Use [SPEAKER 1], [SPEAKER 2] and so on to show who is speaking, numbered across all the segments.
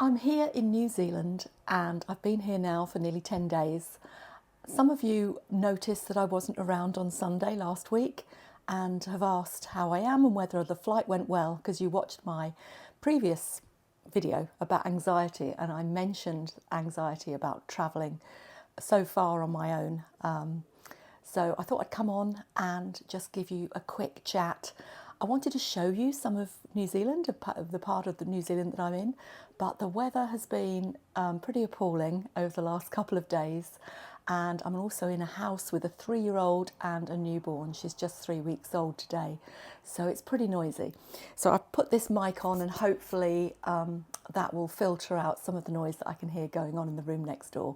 [SPEAKER 1] I'm here in New Zealand and I've been here now for nearly 10 days. Some of you noticed that I wasn't around on Sunday last week and have asked how I am and whether the flight went well, because you watched my previous video about anxiety and I mentioned anxiety about travelling so far on my own. So I thought I'd come on and just give you a quick chat. I wanted to show you some of New Zealand, the part of the New Zealand that I'm in, but the weather has been pretty appalling over the last couple of days. And I'm also in a house with a 3-year-old and a newborn. She's just 3 weeks old today, so it's pretty noisy. So I've put this mic on and hopefully that will filter out some of the noise that I can hear going on in the room next door.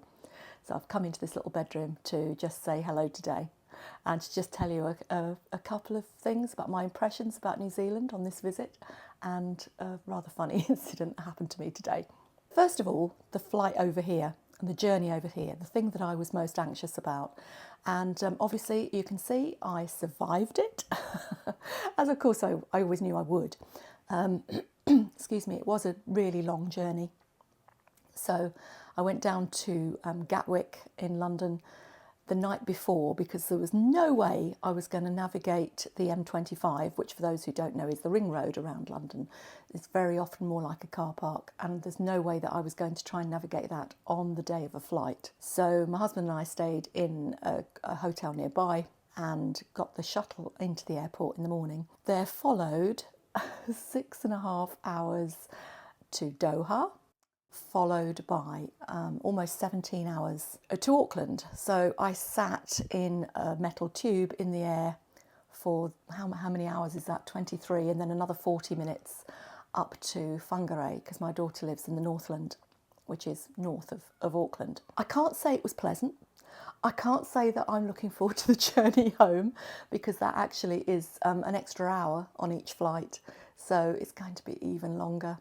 [SPEAKER 1] So I've come into this little bedroom to just say hello today and to just tell you a couple of things about my impressions about New Zealand on this visit, and a rather funny incident that happened to me today. First of all, the flight over here and the journey over here, the thing that I was most anxious about. And obviously you can see I survived it, as of course I always knew I would. Excuse me, it was a really long journey. So I went down to Gatwick in London the night before because there was no way I was going to navigate the M25, which for those who don't know is the ring road around London. It's very often more like a car park, and there's no way that I was going to try and navigate that on the day of a flight. So my husband and I stayed in a hotel nearby and got the shuttle into the airport in the morning. There followed 6.5 hours to Doha, followed by almost 17 hours to Auckland. So I sat in a metal tube in the air for how many hours is that? 23, and then another 40 minutes up to Whangarei, because my daughter lives in the Northland, which is north of Auckland. I can't say it was pleasant. I can't say that I'm looking forward to the journey home, because that actually is an extra hour on each flight, so it's going to be even longer.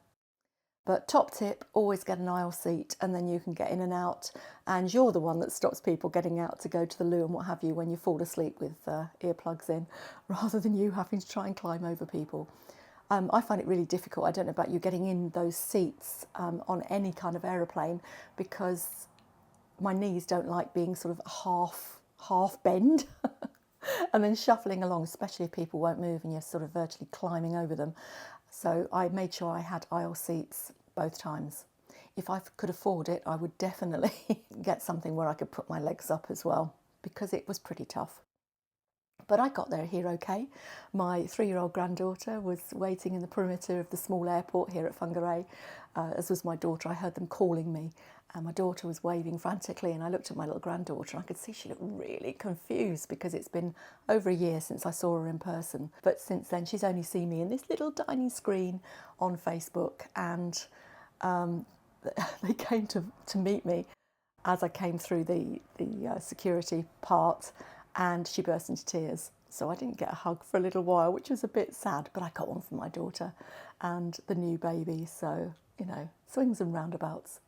[SPEAKER 1] But top tip, always get an aisle seat, and then you can get in and out, and you're the one that stops people getting out to go to the loo and what have you when you fall asleep with earplugs in, rather than you having to try and climb over people. I find it really difficult, I don't know about you, getting in those seats on any kind of aeroplane, because my knees don't like being sort of half bend and then shuffling along, especially if people won't move and you're sort of virtually climbing over them. So I made sure I had aisle seats both times. If I could afford it, I would definitely get something where I could put my legs up as well, because it was pretty tough. But I got there here okay. My 3-year-old granddaughter was waiting in the perimeter of the small airport here at Whangarei, as was my daughter. I heard them calling me, and my daughter was waving frantically, and I looked at my little granddaughter and I could see she looked really confused, because it's been over a year since I saw her in person. But since then she's only seen me in this little tiny screen on Facebook, and they came to meet me as I came through the security part, and she burst into tears. So I didn't get a hug for a little while, which was a bit sad, but I got one from my daughter and the new baby. So, you know, swings and roundabouts.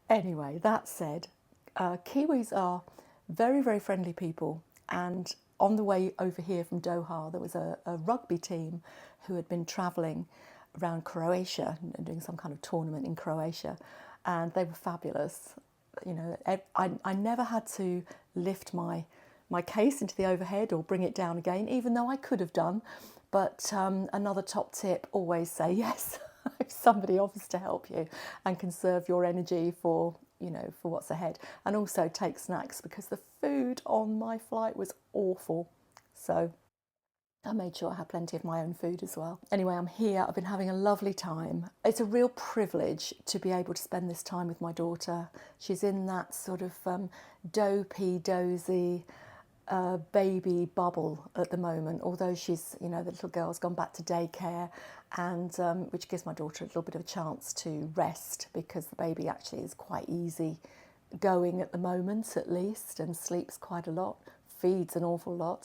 [SPEAKER 1] Anyway, that said, Kiwis are very, very friendly people. And on the way over here from Doha, there was a rugby team who had been travelling around Croatia and doing some kind of tournament in Croatia. And they were fabulous. You know, I never had to lift my case into the overhead or bring it down again, even though I could have done. But another top tip, always say yes if somebody offers to help you, and conserve your energy for, you know, for what's ahead. And also take snacks, because the food on my flight was awful. So I made sure I had plenty of my own food as well. Anyway, I'm here. I've been having a lovely time. It's a real privilege to be able to spend this time with my daughter. She's in that sort of dopey, dozy baby bubble at the moment, although she's, you know, the little girl's gone back to daycare, and which gives my daughter a little bit of a chance to rest, because the baby actually is quite easy going at the moment, at least, and sleeps quite a lot, feeds an awful lot.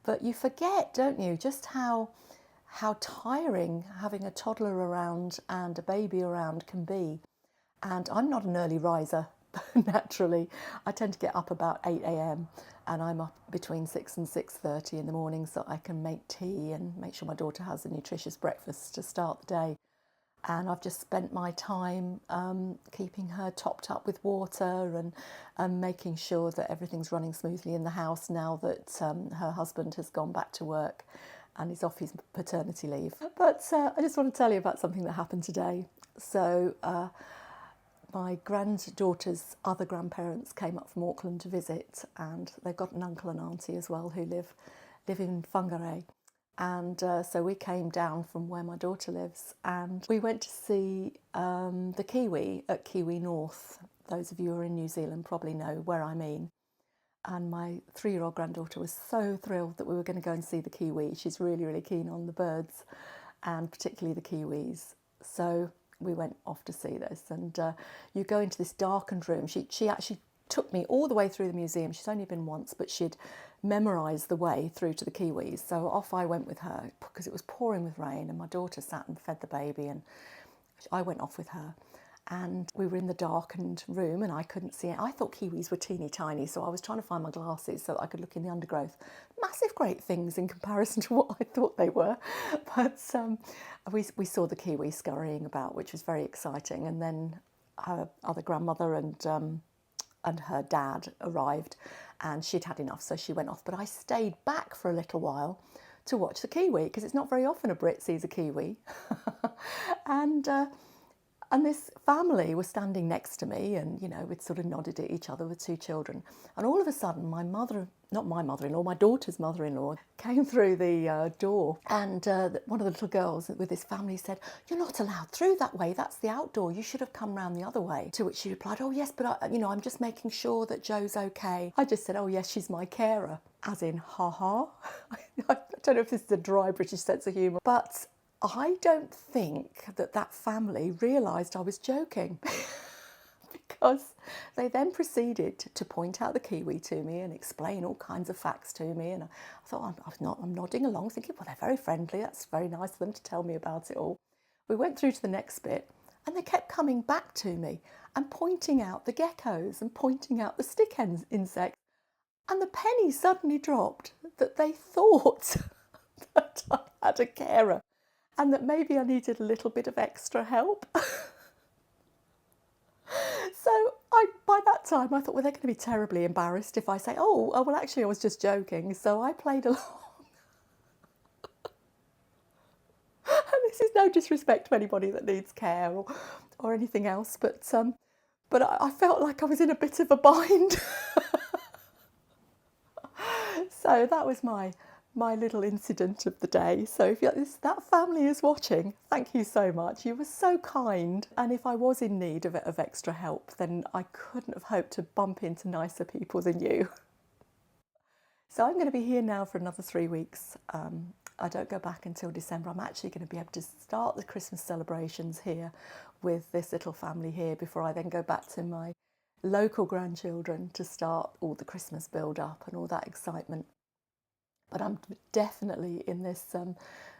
[SPEAKER 1] But you forget, don't you, just how tiring having a toddler around and a baby around can be. And I'm not an early riser, naturally. I tend to get up about 8 a.m. and I'm up between 6 and 6:30 in the morning, so I can make tea and make sure my daughter has a nutritious breakfast to start the day. And I've just spent my time keeping her topped up with water and making sure that everything's running smoothly in the house now that her husband has gone back to work and is off his paternity leave. But I just want to tell you about something that happened today. So my granddaughter's other grandparents came up from Auckland to visit, and they've got an uncle and auntie as well who live in Whangarei. And so we came down from where my daughter lives, and we went to see the Kiwi at Kiwi North. Those of you who are in New Zealand probably know where I mean. And my 3-year-old granddaughter was so thrilled that we were going to go and see the Kiwi. She's really, really keen on the birds, and particularly the Kiwis. So we went off to see this, and you go into this darkened room. She actually took me all the way through the museum. She's only been once, but she'd memorised the way through to the Kiwis. So off I went with her because it was pouring with rain, and my daughter sat and fed the baby, and I went off with her. And we were in the darkened room and I couldn't see it. I thought Kiwis were teeny tiny, so I was trying to find my glasses so that I could look in the undergrowth. Massive great things in comparison to what I thought they were. But we saw the Kiwi scurrying about, which was very exciting. And then her other grandmother and her dad arrived, and she'd had enough, so she went off. But I stayed back for a little while to watch the Kiwi, because it's not very often a Brit sees a Kiwi. And this family was standing next to me, and, you know, we'd sort of nodded at each other with 2 children. And all of a sudden, my daughter's mother-in-law came through the door. And one of the little girls with this family said, "You're not allowed through that way. That's the outdoor. You should have come round the other way." To which she replied, "Oh, yes, but I'm just making sure that Joe's okay." I just said, "Oh, yes, she's my carer." As in, ha-ha. I don't know if this is a dry British sense of humour, but I don't think that family realised I was joking because they then proceeded to point out the Kiwi to me and explain all kinds of facts to me. And I thought, I'm nodding along thinking, well, they're very friendly. That's very nice of them to tell me about it all. We went through to the next bit and they kept coming back to me and pointing out the geckos and pointing out the stick insects. And the penny suddenly dropped that they thought that I had a carer, and that maybe I needed a little bit of extra help. So by that time, I thought, well, they're going to be terribly embarrassed if I say, oh, well, actually, I was just joking. So I played along. And this is no disrespect to anybody that needs care or anything else, but I felt like I was in a bit of a bind. So that was my little incident of the day. So if that family is watching, thank you so much. You were so kind. And if I was in need of extra help, then I couldn't have hoped to bump into nicer people than you. So I'm going to be here now for another 3 weeks. I don't go back until December. I'm actually going to be able to start the Christmas celebrations here with this little family here before I then go back to my local grandchildren to start all the Christmas build-up and all that excitement. But I'm definitely in this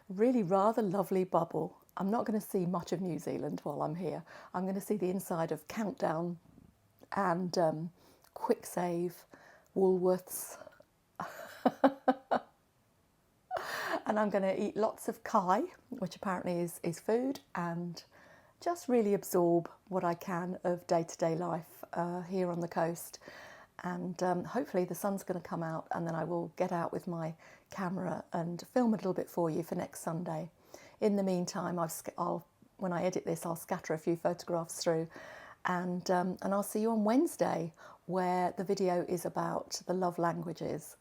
[SPEAKER 1] really rather lovely bubble. I'm not going to see much of New Zealand while I'm here. I'm going to see the inside of Countdown and Quick Save, Woolworths. And I'm going to eat lots of kai, which apparently is food, and just really absorb what I can of day-to-day life here on the coast. And hopefully the sun's going to come out, and then I will get out with my camera and film a little bit for you for next Sunday. In the meantime, when I edit this, I'll scatter a few photographs through, and I'll see you on Wednesday, where the video is about the love languages.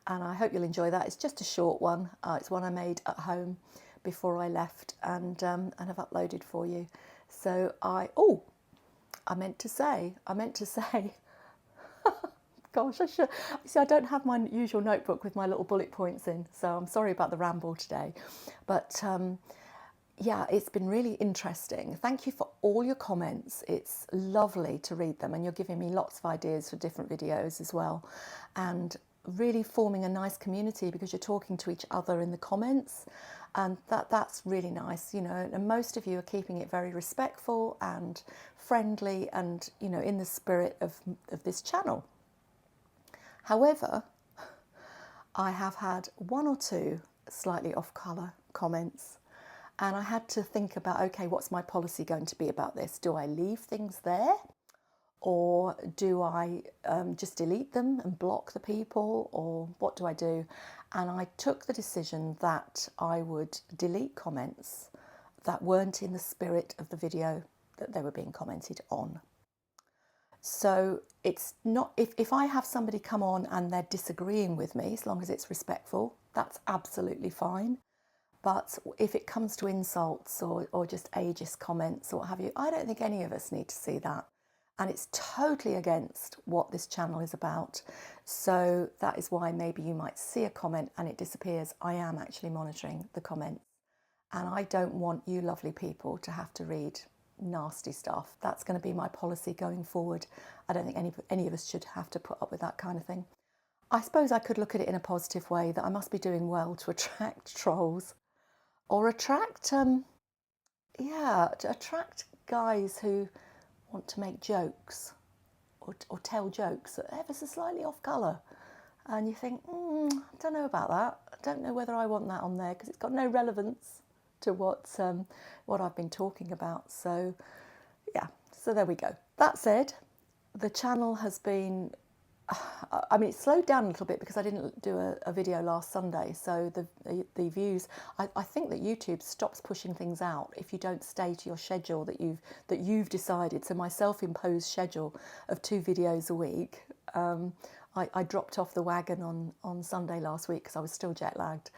[SPEAKER 1] And I hope you'll enjoy that. It's just a short one. It's one I made at home before I left, and have uploaded for you. So I meant to say. Gosh, I don't have my usual notebook with my little bullet points in, so I'm sorry about the ramble today. But yeah, it's been really interesting. Thank you for all your comments. It's lovely to read them, and you're giving me lots of ideas for different videos as well. And really forming a nice community because you're talking to each other in the comments, and that's really nice, you know. And most of you are keeping it very respectful and friendly, and, you know, in the spirit of this channel. However, I have had 1 or 2 slightly off colour comments, And I had to think about, okay, what's my policy going to be about this? Do I leave things there? Or do I just delete them and block the people? Or what do I do? And I took the decision that I would delete comments that weren't in the spirit of the video that they were being commented on. So it's not, if I have somebody come on and they're disagreeing with me, as long as it's respectful, that's absolutely fine. But if it comes to insults or just ageist comments or what have you, I don't think any of us need to see that. And it's totally against what this channel is about. So that is why maybe you might see a comment and it disappears. I am actually monitoring the comments. And I don't want you lovely people to have to read nasty stuff. That's going to be my policy going forward. I don't think any of us should have to put up with that kind of thing. I suppose I could look at it in a positive way, that I must be doing well to attract trolls. Or attract, attract guys who want to make jokes or tell jokes that are ever so slightly off colour. And you think, I don't know about that. I don't know whether I want that on there because it's got no relevance to what I've been talking about. So, yeah, so there we go. That said, the channel has been, I mean, it slowed down a little bit because I didn't do a video last Sunday. So the views, I think that YouTube stops pushing things out if you don't stay to your schedule that you've decided. So my self-imposed schedule of 2 videos a week, I dropped off the wagon on Sunday last week because I was still jet lagged,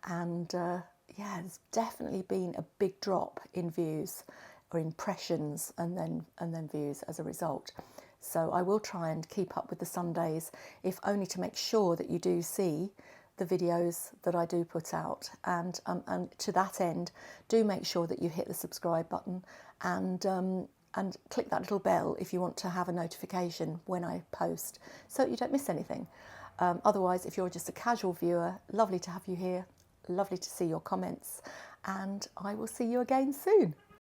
[SPEAKER 1] and yeah, there's definitely been a big drop in views or impressions and then views as a result. So I will try and keep up with the Sundays, if only to make sure that you do see the videos that I do put out. And to that end, do make sure that you hit the subscribe button and click that little bell if you want to have a notification when I post, so that you don't miss anything. Otherwise, if you're just a casual viewer, lovely to have you here, lovely to see your comments, and I will see you again soon.